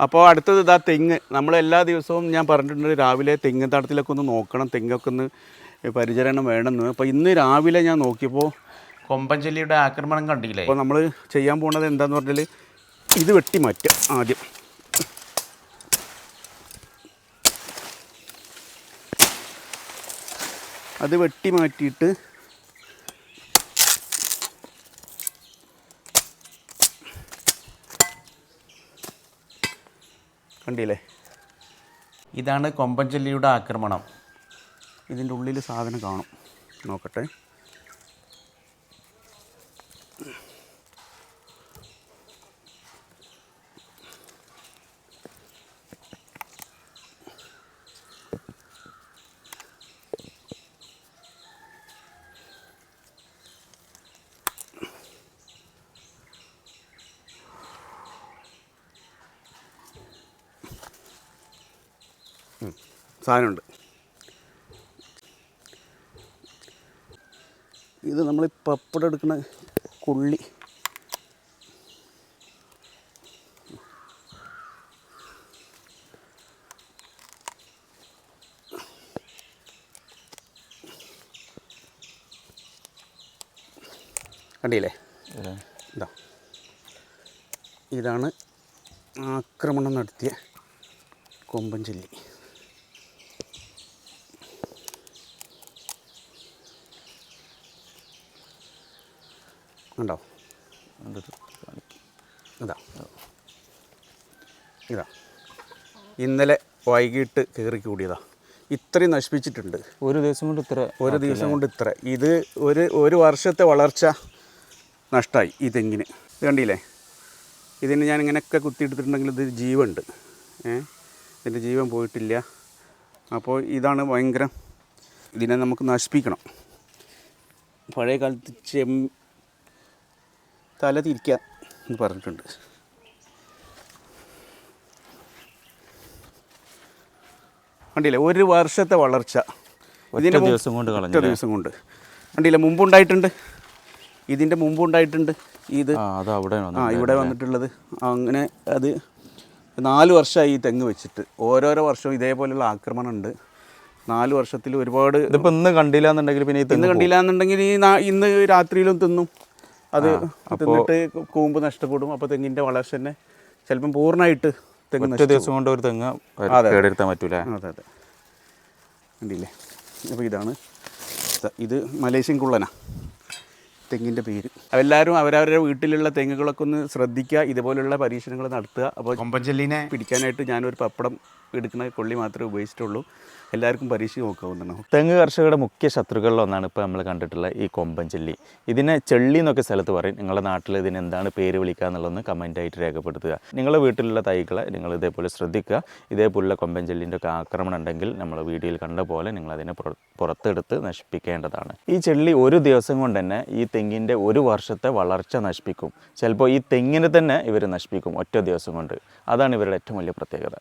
അപ്പോൾ അടുത്തത് ഇതാ തെങ്ങ്. നമ്മളെല്ലാ ദിവസവും ഞാൻ പറഞ്ഞിട്ടുണ്ട് രാവിലെ തെങ്ങ് തടത്തിലൊക്കെ ഒന്ന് നോക്കണം, തെങ്ങൊക്കെ ഒന്ന് പരിചരണം വേണമെന്ന്. അപ്പോൾ ഇന്ന് രാവിലെ ഞാൻ നോക്കിയപ്പോൾ കൊമ്പൻ ചെല്ലിയുടെ ആക്രമണം കണ്ടില്ലേ. അപ്പോൾ നമ്മൾ ചെയ്യാൻ പോകുന്നത് എന്താണെന്ന് പറഞ്ഞാൽ ഇത് വെട്ടി മാറ്റുക ആദ്യം. അത് വെട്ടി മാറ്റിയിട്ട് കണ്ടില്ലേ, ഇതാണ് കൊമ്പൻ ചെല്ലിയുടെ ആക്രമണം. ഇതിൻ്റെ ഉള്ളിൽ സാധനം കാണും, നോക്കട്ടെ. സാധനമുണ്ട്. ഇത് നമ്മൾ പപ്പടം എടുക്കുന്ന കൊള്ളി. കണ്ടില്ലേ, ഇതാ ഇതാണ് ആക്രമണം നടത്തിയ കൊമ്പൻ ചെല്ലി. ഉണ്ടോ, ഇതാ ഇതാ ഇന്നലെ വൈകിട്ട് കയറി കൂടിയതാ. ഇത്രയും നശിപ്പിച്ചിട്ടുണ്ട് ഒരു ദിവസം കൊണ്ട് ഇത്ര. ഇത് ഒരു വർഷത്തെ വളർച്ച നഷ്ടമായി ഈ തെങ്ങിന്. ഇത് കണ്ടില്ലേ, ഇതിന് ഞാൻ ഇങ്ങനെയൊക്കെ കുത്തിയെടുത്തിട്ടുണ്ടെങ്കിൽ ഇത് ജീവനുണ്ട്, ഇതിൻ്റെ ജീവൻ പോയിട്ടില്ല. അപ്പോൾ ഇതാണ് ഭയങ്കരം. ഇതിനെ നമുക്ക് നശിപ്പിക്കണം. പഴയ കാലത്ത് തല തിരിക്കുക എന്ന് പറഞ്ഞിട്ടുണ്ട്. കണ്ടില്ലേ, ഒരു വർഷത്തെ വളർച്ച ഇതിൻ്റെ ദിവസം കൊണ്ട് കണ്ടില്ലേ. മുമ്പുണ്ടായിട്ടുണ്ട്, ഇതിൻ്റെ മുമ്പുണ്ടായിട്ടുണ്ട്. ഇത് ഇവിടെ വന്നിട്ടുള്ളത് അങ്ങനെ. അത് 4 വർഷമായി ഈ തെങ്ങ് വെച്ചിട്ട്. ഓരോരോ വർഷവും ഇതേപോലെയുള്ള ആക്രമണം ഉണ്ട്. 4 വർഷത്തിൽ ഒരുപാട്. ഇതിപ്പോൾ ഇന്ന് കണ്ടില്ല എന്നുണ്ടെങ്കിൽ പിന്നെ ഇന്ന് കണ്ടില്ല എന്നുണ്ടെങ്കിൽ ഇന്ന് രാത്രിയിലും തിന്നും. അത് തിന്നിട്ട് കൂമ്പ് നഷ്ടപ്പെടും. അപ്പോൾ തെങ്ങിൻ്റെ വളർച്ച തന്നെ ചിലപ്പം പൂർണ്ണമായിട്ട് തെങ്ങ് ദിവസം കൊണ്ട് ഒരു തെങ്ങ് കേടെടുത്താൻ പറ്റൂല. അതെ കണ്ടില്ലേ. അപ്പോൾ ഇതാണ്, ഇത് മലേഷ്യൻ കുള്ളനാ തെങ്ങിൻ്റെ പേര്. എല്ലാവരും അവരവരുടെ വീട്ടിലുള്ള തെങ്ങുകളൊക്കെ ഒന്ന് ശ്രദ്ധിക്കുക, ഇതുപോലുള്ള പരീക്ഷണങ്ങൾ നടത്തുക. അപ്പോൾ കൊമ്പൻ ചെല്ലിനെ പിടിക്കാനായിട്ട് ഞാനൊരു പപ്പടം എടുക്കുന്ന കൊള്ളി മാത്രമേ ഉപയോഗിച്ചിട്ടുള്ളൂ. എല്ലാവർക്കും പരീക്ഷ നോക്കാവുന്നതാണ്. തെങ്ങ് കർഷകരുടെ മുഖ്യ ശത്രുക്കളിലൊന്നാണ് ഇപ്പോൾ നമ്മൾ കണ്ടിട്ടുള്ള ഈ കൊമ്പൻ ചെല്ലി. ഇതിനെ ചെള്ളി എന്നൊക്കെ സ്ഥലത്ത് പറയും. നിങ്ങളുടെ നാട്ടിൽ ഇതിന് എന്താണ് പേര് വിളിക്കുക എന്നുള്ളതൊന്ന് കമൻറ്റായിട്ട് രേഖപ്പെടുത്തുക. നിങ്ങളുടെ വീട്ടിലുള്ള തൈകളെ നിങ്ങൾ ഇതേപോലെ ശ്രദ്ധിക്കുക. ഇതേപോലുള്ള കൊമ്പൻ ചെല്ലിൻ്റെ ഒക്കെ ആക്രമണം ഉണ്ടെങ്കിൽ നമ്മൾ വീഡിയോയിൽ കണ്ട പോലെ നിങ്ങളതിനെ പുറത്തെടുത്ത് നശിപ്പിക്കേണ്ടതാണ്. ഈ ചെള്ളി ഒരു ദിവസം കൊണ്ട് തന്നെ ഈ തെങ്ങിൻ്റെ ഒരു വർഷത്തെ വളർച്ച നശിപ്പിക്കും. ചിലപ്പോൾ ഈ തെങ്ങിനെ തന്നെ ഇവർ നശിപ്പിക്കും ഒറ്റ ദിവസം കൊണ്ട്. അതാണ് ഇവരുടെ ഏറ്റവും വലിയ പ്രത്യേകത.